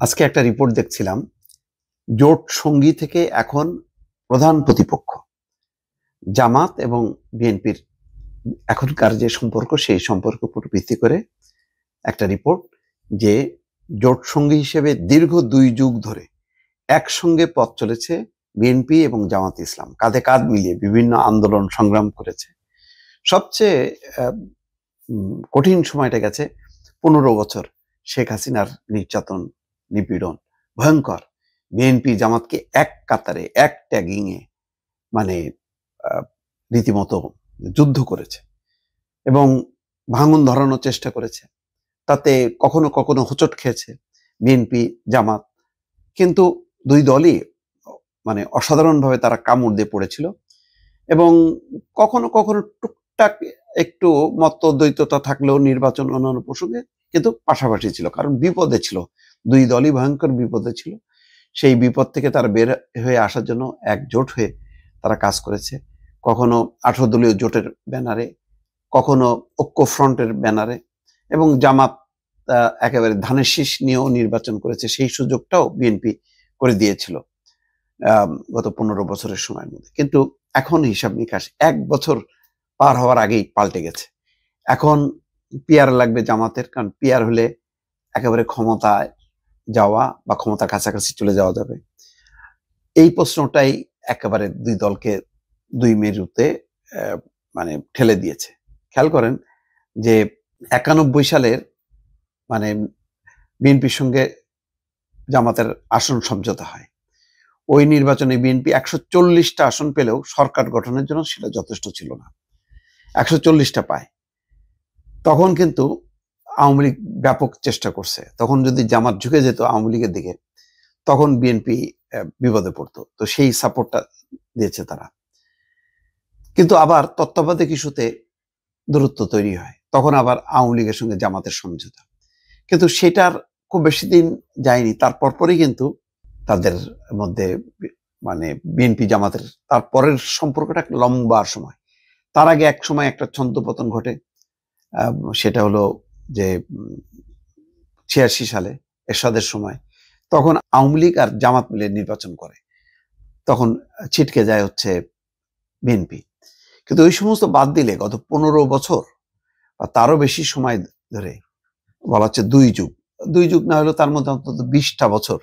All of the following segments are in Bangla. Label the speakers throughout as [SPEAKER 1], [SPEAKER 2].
[SPEAKER 1] আজকে একটা রিপোর্ট দেখছিলাম, জোট সঙ্গী থেকে এখন প্রধান প্রতিপক্ষ জামাত এবং বিএনপির এখনকার যে সম্পর্ক, সেই সম্পর্ক উপর ভিত্তি করে একটা রিপোর্ট যে জোট সঙ্গী হিসেবে দীর্ঘ 2 যুগ ধরে একসঙ্গে পথ চলেছে বিএনপি এবং জামাত ইসলাম, কাঁধে কাঁধ মিলিয়ে বিভিন্ন আন্দোলন সংগ্রাম করেছে। সবচেয়ে কঠিন সময়টা গেছে 15 বছর শেখ হাসিনার নির্যাতন, নিপীড়ন, ভয়ঙ্কর। বিএনপি জামাতকে এক কাতারে, এক ট্যাগিংয়ে মানে রীতিমতো যুদ্ধ করেছে এবং ভাঙন ধরানোর চেষ্টা করেছে। তাতে কখনো কখনো হোঁচট খেয়েছে বিএনপি জামাত, কিন্তু দুই দলই অসাধারণভাবে তারা কামড় দিয়ে পড়েছিল এবং কখনো কখনো টুকটাক একটু মতদ্বৈততা থাকলেও নির্বাচন অন্যান্য প্রসঙ্গে কিন্তু পাশাপাশি ছিল, কারণ বিপদে ছিল, দুই দলই ভয়ঙ্কর বিপদে ছিল। সেই বিপদ থেকে তারা বের হয়ে আসার জন্য একজোট হয়ে তারা কাজ করেছে, কখনো 18 দলীয় জোটের ব্যানারে, কখনো ঐক্য ফ্রন্টের ব্যানারে, এবং জামাত একেবারে ধানের শীষ নিয়েও নির্বাচন করেছে। সেই সুযোগটাও বিএনপি করে দিয়েছিল গত 15 বছরের সময়ের মধ্যে। কিন্তু এখন হিসাব নিকাশ 1 বছর পার হওয়ার আগেই পাল্টে গেছে। এখন পিআর লাগবে জামাতের, কারণ পিআর হলে একেবারে ক্ষমতায় যাওয়া বা ক্ষমতা কাছাকাছি চলে যাওয়া যাবে। এই প্রশ্নটাই একেবারে দুই দলকে দুই মেরুতে ঠেলে দিয়েছে। খেয়াল করেন যে 91 সালের বিএনপির সঙ্গে জামাতের আসন সমঝোতা হয়। ওই নির্বাচনে বিএনপি 140টা আসন পেলেও সরকার গঠনের জন্য সেটা যথেষ্ট ছিল না। 140টা পায়। তখন কিন্তু আওয়ামী লীগ ব্যাপক চেষ্টা করছে। তখন যদি জামাত ঝুঁকে যেত আওয়ামী লীগের দিকে, তখন বিএনপি বিপদে পড়তো। তো সেই সাপোর্টটা দিয়েছে তারা। কিন্তু আবার তত্ত্বাবধায়ক ইস্যুতে দূরত্ব তৈরি হয়, তখন আবার আওয়ামী লীগের সঙ্গে জামাতের সমঝোতা। কিন্তু সেটার খুব বেশি দিন যায়নি, তারপর পরেই কিন্তু তাদের মধ্যে বিএনপি জামাতের তারপরের সম্পর্কটা লম্বা সময়। তার আগে এক সময় একটা ছন্দপতন ঘটে, সেটা হলো যে 86 সালে এরশাদের সময়। তখন আওয়ামী লীগ আর জামাত মিলে নির্বাচন করে, তখন ছিটকে যায় হচ্ছে বিএনপি। কিন্তু ওই সমস্ত বাদ দিলে গত 15 বছর বা তারও বেশি সময় ধরে, বলা হচ্ছে 2 যুগ না হলেও তার মধ্যে অন্তত 20টা বছর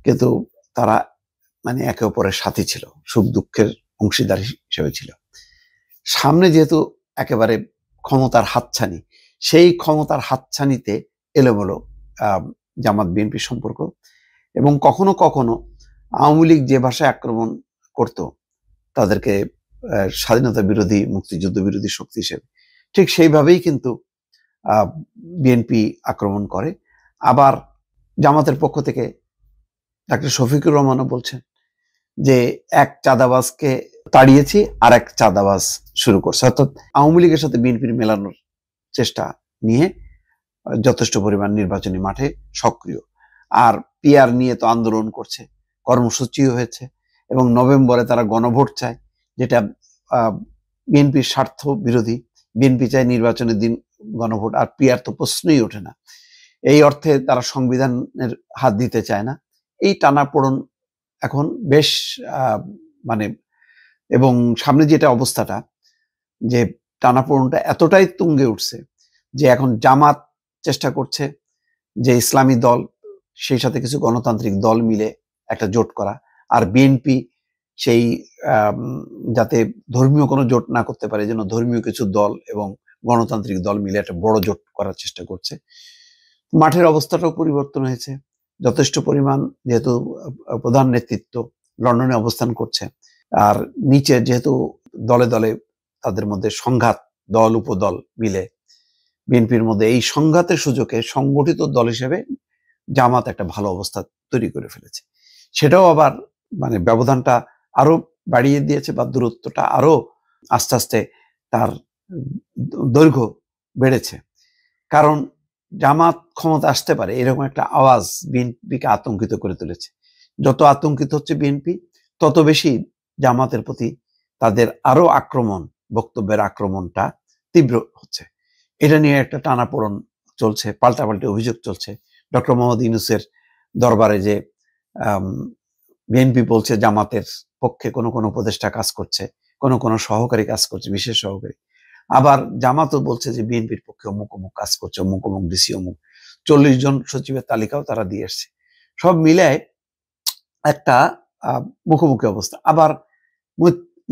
[SPEAKER 1] কিন্তু তারা একে অপরের সাথী ছিল, সুখ দুঃখের অংশীদার হিসেবে ছিল। সামনে যেহেতু একেবারে ক্ষমতার হাতছানি, সেই ক্ষমতার হাতছানিতে এলোমেলো জামাত বিএনপির সম্পর্ক, এবং কখনো কখনো আওয়ামী লীগ যে ভাষায় আক্রমণ করত তাদেরকে স্বাধীনতা বিরোধী, মুক্তিযুদ্ধ বিরোধী শক্তি হিসেবে, ঠিক সেইভাবেই কিন্তু বিএনপি আক্রমণ করে। আবার জামাতের পক্ষ থেকে ডাক্তার শফিকুর রহমানও বলছেন যে এক চাঁদাবাজকে তাড়িয়েছি আর এক চাঁদাবাজ শুরু করছে, অর্থাৎ আওয়ামী লীগের সাথে বিএনপির মেলানোর চেষ্টা নিয়ে যথেষ্ট পরিমাণ নির্বাচনী মাঠে সক্রিয়। আর পিআর নিয়ে তো আন্দোলন করছে, কর্মসূচিও হয়েছে, এবং নভেম্বরে তারা গণভোট চায়, যেটা বিএনপির স্বার্থ বিরোধী। বিএনপি চায় নির্বাচনের দিন গণভোট, আর পিআর তো প্রশ্নই ওঠে না। এই অর্থে তারা সংবিধানের হাত দিতে চায় না। এই টানাপোড়েন এখন বেশ এবং সামনে যেটা অবস্থাটা, যে টানাপোড়েনটা এতটাই তুঙ্গে উঠছে যে এখন জামাত চেষ্টা করছে যে ইসলামী দল, সেই সাথে কিছু গণতান্ত্রিক দল মিলে একটা জোট করা, আর বিএনপি সেই যাতে ধর্মীয় কোনো জোট না করতে পারে, যেন ধর্মীয় কিছু দল এবং গণতান্ত্রিক দল মিলে একটা বড় জোট করার চেষ্টা করছে। মাঠের অবস্থাটাও পরিবর্তন হয়েছে যথেষ্ট পরিমাণ, যেহেতু প্রধান নেতৃত্ব লন্ডনে অবস্থান করছে, আর নিচে যেহেতু দলে দলে তাদের মধ্যে সংঘাত, দল উপদল মিলে বিএনপির মধ্যে, এই সংঘাতের সুযোগে সংগঠিত দল হিসেবে জামাত একটা ভালো অবস্থা তৈরি করে ফেলেছে। সেটাও আবার ব্যবধানটা আরো বাড়িয়ে দিয়েছে, বা দূরত্বটা আরো আস্তে আস্তে তার দৈর্ঘ্য বেড়েছে। কারণ জামাত ক্ষমতা আসতে পারে এরকম একটা আওয়াজ বিএনপিকে আতঙ্কিত করে তুলেছে। যত আতঙ্কিত হচ্ছে বিএনপি, তত বেশি জামাতের প্রতি তাদের আরো আক্রমণ, বক্তব্যের আক্রমণটা তীব্র হচ্ছে। এটা নিয়ে একটা টানাপোড়েন চলছে, পাল্টাপাল্টি অভিযোগ চলছে, ডক্টর মোহাম্মদ ইউনূসের দরবারে যে বিএনপি বলছে জামাতের পক্ষে কোনো কোনো উপদেষ্টা কাজ করছে, কোনো কোনো সহকারী কাজ করছে, বিশেষ সহকারী, আবার জামাতও বলছে যে বিএনপির পক্ষে অমুক অমুক কাজ করছে, অমুক অমুক ডিসি অমুক, 40 জন সচিবের তালিকাও তারা দিয়ে এসছে। সব মিলায় একটা মুখোমুখি অবস্থা। আবার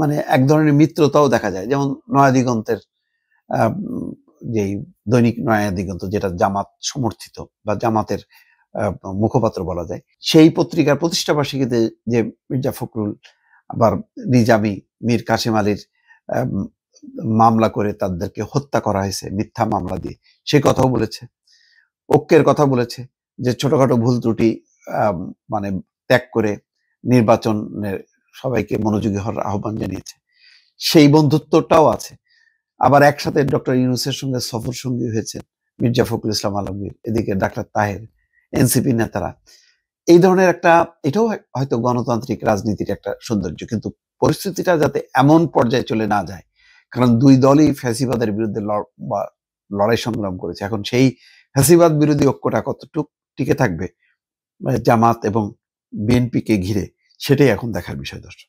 [SPEAKER 1] মানে এক ধরনের মিত্রতাও দেখা যায়, যেমন নয়াদিগন্তের যেই দৈনিক নয়াদিগন্ত, যেটা জামাত সমর্থিত বা জামাতের মুখপাত্র বলা যায়, সেই পত্রিকার প্রতিষ্ঠাবার্ষিকীতে যে মির্জা ফখরুল আবার নিজামী মীর কাসেম আলীর মামলা করে তাদেরকে হত্যা করা হয়েছে মিথ্যা মামলা দিয়ে, সে কথাও বলেছে, ঐক্যের কথা বলেছে, যে ছোটখাটো ভুল ত্রুটি মানে ত্যাগ করে নির্বাচনের সবাইকে মনোযোগী হওয়ার আহ্বান জানিয়েছে। সেই বন্ধুত্বটাও আছে। আবার একসাথে ডক্টর ইউনূসের সঙ্গে সফর সঙ্গী হয়েছে মির্জা ফখরুল ইসলাম আলমগীর, এদিকে ডাক্তার তাহের, এনসিপি নেতারা। এই ধরনের একটা, এটাও হয়তো গণতান্ত্রিক রাজনীতির একটা সৌন্দর্য। কিন্তু পরিস্থিতিটা যাতে এমন পর্যায়ে চলে না যায়, কারণ দুই দলই ফ্যাসিবাদের বিরুদ্ধে লড়াই সংগ্রাম করেছে। এখন সেই ফ্যাসিবাদ বিরোধী ঐক্যটা কতটুকু টিকে থাকবে জামাত এবং বিএনপিকে ঘিরে, সেটাই এখন দেখার বিষয়। দর্শক।